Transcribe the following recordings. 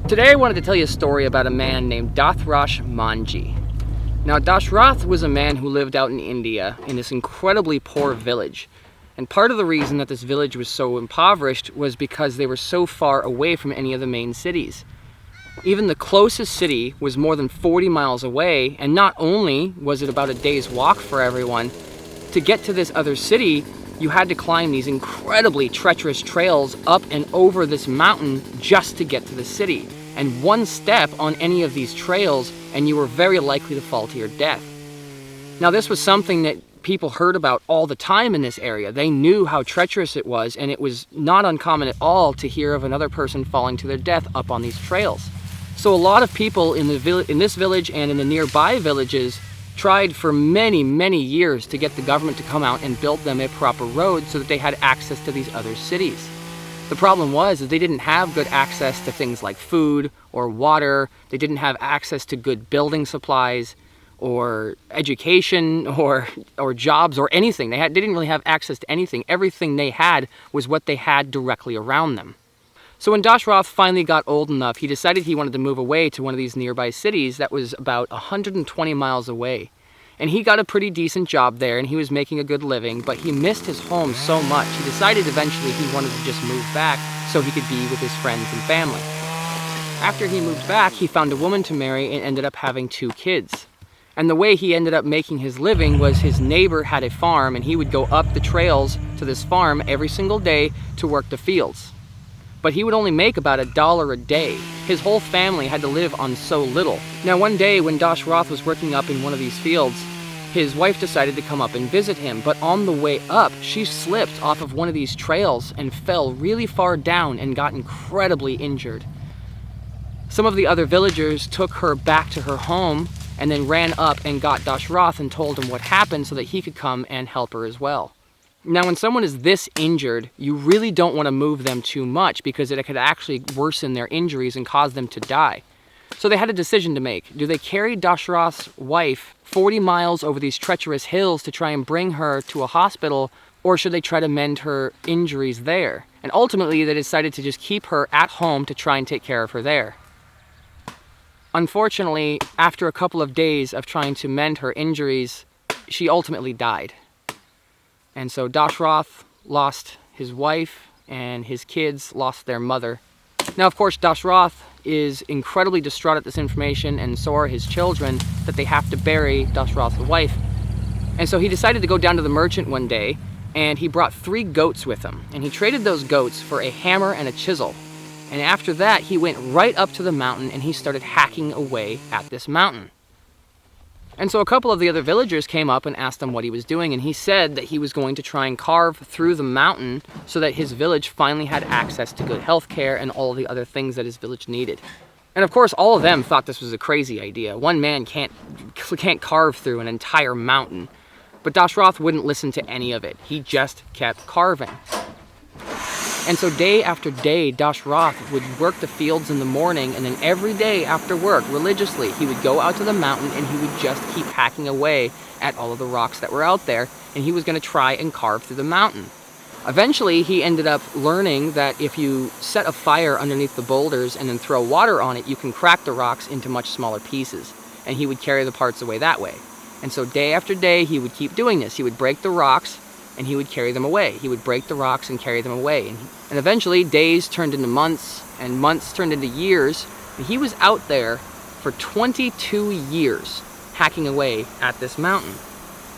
Today I wanted to tell you a story about a man named Dashrath Manjhi. Now Dashrath was a man who lived out in India in this incredibly poor village. And part of the reason that this village was so impoverished was because they were so far away from any of the main cities. Even the closest city was more than 40 miles away, and not only was it about a day's walk for everyone, to get to this other city, you had to climb these incredibly treacherous trails up and over this mountain just to get to the city. And one step on any of these trails and you were very likely to fall to your death. Now this was something that people heard about all the time in this area. They knew how treacherous it was, and it was not uncommon at all to hear of another person falling to their death up on these trails. So a lot of people in this village and in the nearby villages tried for many, many years to get the government to come out and build them a proper road so that they had access to these other cities. The problem was that they didn't have good access to things like food or water. They didn't have access to good building supplies or education or jobs or anything. They didn't really have access to anything. Everything they had was what they had directly around them. So when Dashrath finally got old enough, he decided he wanted to move away to one of these nearby cities that was about 120 miles away. And he got a pretty decent job there, and he was making a good living, but he missed his home so much. He decided eventually he wanted to just move back so he could be with his friends and family. After he moved back, he found a woman to marry and ended up having 2 kids. And the way he ended up making his living was his neighbor had a farm, and he would go up the trails to this farm every single day to work the fields. But he would only make about $1 a day. His whole family had to live on so little. Now one day when Dashrath was working up in one of these fields, his wife decided to come up and visit him, but on the way up, she slipped off of one of these trails and fell really far down and got incredibly injured. Some of the other villagers took her back to her home and then ran up and got Dashrath and told him what happened so that he could come and help her as well. Now, when someone is this injured, you really don't want to move them too much because it could actually worsen their injuries and cause them to die. So they had a decision to make. Do they carry Dashrath's wife 40 miles over these treacherous hills to try and bring her to a hospital, or should they try to mend her injuries there? And ultimately, they decided to just keep her at home to try and take care of her there. Unfortunately, after a couple of days of trying to mend her injuries, she ultimately died. And so Dashrath lost his wife, and his kids lost their mother. Now, of course, Dashrath is incredibly distraught at this information, and so are his children, that they have to bury Dashrath's wife. And so he decided to go down to the merchant one day, and he brought 3 goats with him. And he traded those goats for a hammer and a chisel. And after that, he went right up to the mountain, and he started hacking away at this mountain. And so a couple of the other villagers came up and asked him what he was doing, and he said that he was going to try and carve through the mountain so that his village finally had access to good health care and all the other things that his village needed. And of course, all of them thought this was a crazy idea. One man can't carve through an entire mountain. But Dashrath wouldn't listen to any of it. He just kept carving. And so day after day, Dashrath would work the fields in the morning, and then every day after work, religiously, he would go out to the mountain and he would just keep hacking away at all of the rocks that were out there, and he was going to try and carve through the mountain. Eventually, he ended up learning that if you set a fire underneath the boulders and then throw water on it, you can crack the rocks into much smaller pieces, and he would carry the parts away that way. And so day after day, he would keep doing this. He would break the rocks, and he would carry them away. He would break the rocks and carry them away. And eventually, days turned into months, and months turned into years. And he was out there for 22 years, hacking away at this mountain.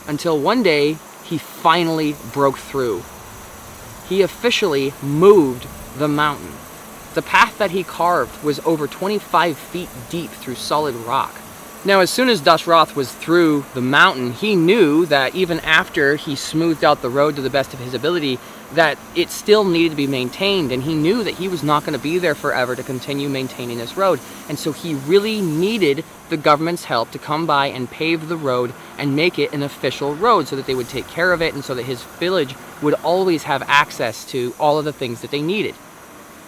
Until one day, he finally broke through. He officially moved the mountain. The path that he carved was over 25 feet deep through solid rock. Now, as soon as Dashrath was through the mountain, he knew that even after he smoothed out the road to the best of his ability, that it still needed to be maintained, and he knew that he was not going to be there forever to continue maintaining this road. And so he really needed the government's help to come by and pave the road and make it an official road so that they would take care of it and so that his village would always have access to all of the things that they needed.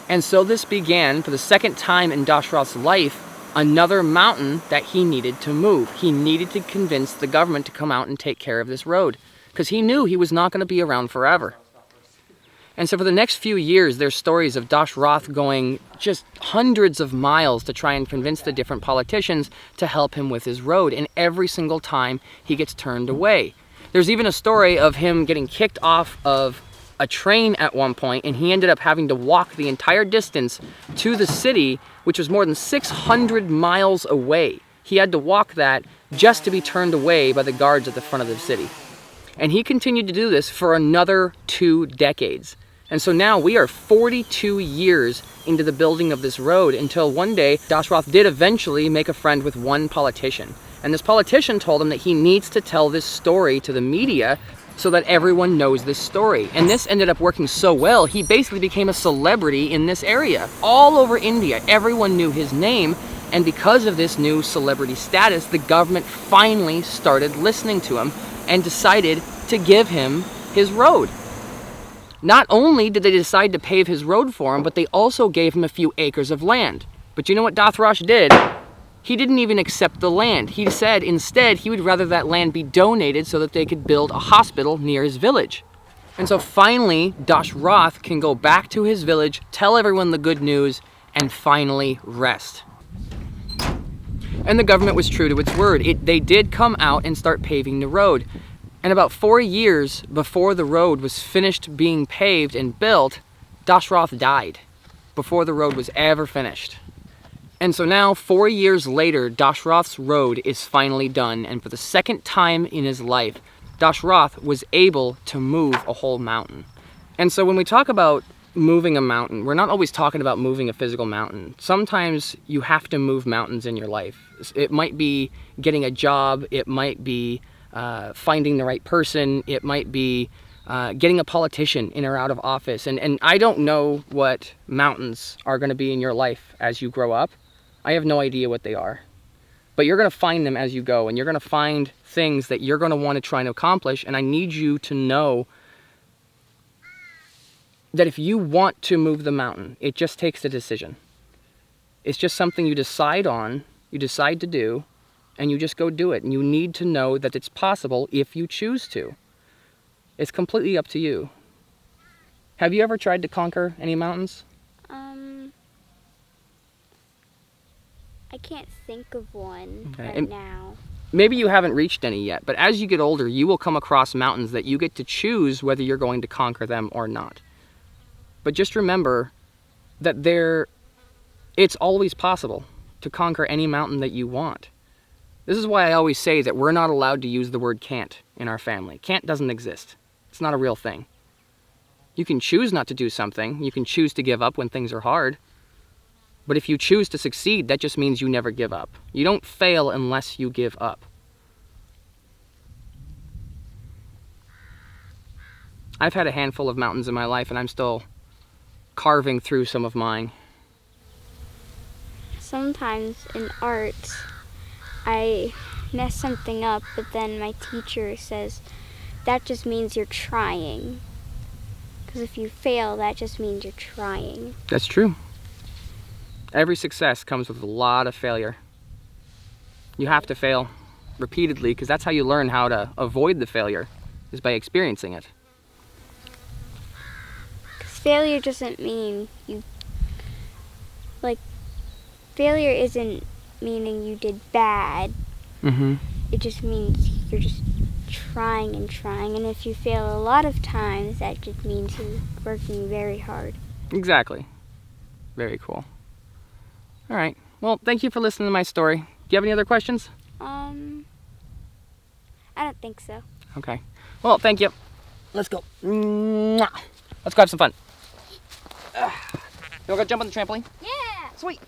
And so this began, for the second time in Dashrath's life, another mountain that he needed to move. He needed to convince the government to come out and take care of this road, because he knew he was not going to be around forever. And so for the next few years, there's stories of Dashrath going just hundreds of miles to try and convince the different politicians to help him with his road. And every single time he gets turned away. There's even a story of him getting kicked off of a train at one point, and he ended up having to walk the entire distance to the city, which was more than 600 miles away. He had to walk that just to be turned away by the guards at the front of the city. And he continued to do this for another 2 decades. And so now we are 42 years into the building of this road until one day Dashrath did eventually make a friend with one politician. And this politician told him that he needs to tell this story to the media so that everyone knows this story. And this ended up working so well, he basically became a celebrity in this area. All over India, everyone knew his name. And because of this new celebrity status, the government finally started listening to him and decided to give him his road. Not only did they decide to pave his road for him, but they also gave him a few acres of land. But you know what Dashrath did? He didn't even accept the land. He said instead he would rather that land be donated so that they could build a hospital near his village. And so finally, Dashrath can go back to his village, tell everyone the good news, and finally rest. And the government was true to its word. They did come out and start paving the road. And about 4 years before the road was finished being paved and built, Dashrath died before the road was ever finished. And so now, 4 years later, Dashrath's road is finally done. And for the second time in his life, Dashrath was able to move a whole mountain. And so when we talk about moving a mountain, we're not always talking about moving a physical mountain. Sometimes you have to move mountains in your life. It might be getting a job, it might be finding the right person, it might be getting a politician in or out of office. And I don't know what mountains are going to be in your life as you grow up. I have no idea what they are. But you're going to find them as you go, and you're going to find things that you're going to want to try and accomplish. And I need you to know that if you want to move the mountain, it just takes a decision. It's just something you decide on, you decide to do, and you just go do it. And you need to know that it's possible if you choose to. It's completely up to you. Have you ever tried to conquer any mountains? I can't think of one right now. Maybe you haven't reached any yet, but as you get older, you will come across mountains that you get to choose whether you're going to conquer them or not. But just remember that it's always possible to conquer any mountain that you want. This is why I always say that we're not allowed to use the word can't in our family. Can't doesn't exist. It's not a real thing. You can choose not to do something. You can choose to give up when things are hard. But if you choose to succeed, that just means you never give up. You don't fail unless you give up. I've had a handful of mountains in my life, and I'm still carving through some of mine. Sometimes in art, I mess something up, but then my teacher says, that just means you're trying. Because if you fail, that just means you're trying. That's true. Every success comes with a lot of failure. You have to fail repeatedly, because that's how you learn how to avoid the failure, is by experiencing it. Because failure doesn't mean failure isn't meaning you did bad. Mm-hmm. It just means you're just trying and trying, and if you fail a lot of times, that just means you're working very hard. Exactly. Very cool. All right. Well, thank you for listening to my story. Do you have any other questions? I don't think so. Okay. Well, thank you. Let's go. Mwah. Let's go have some fun. You want to go jump on the trampoline? Yeah! Sweet.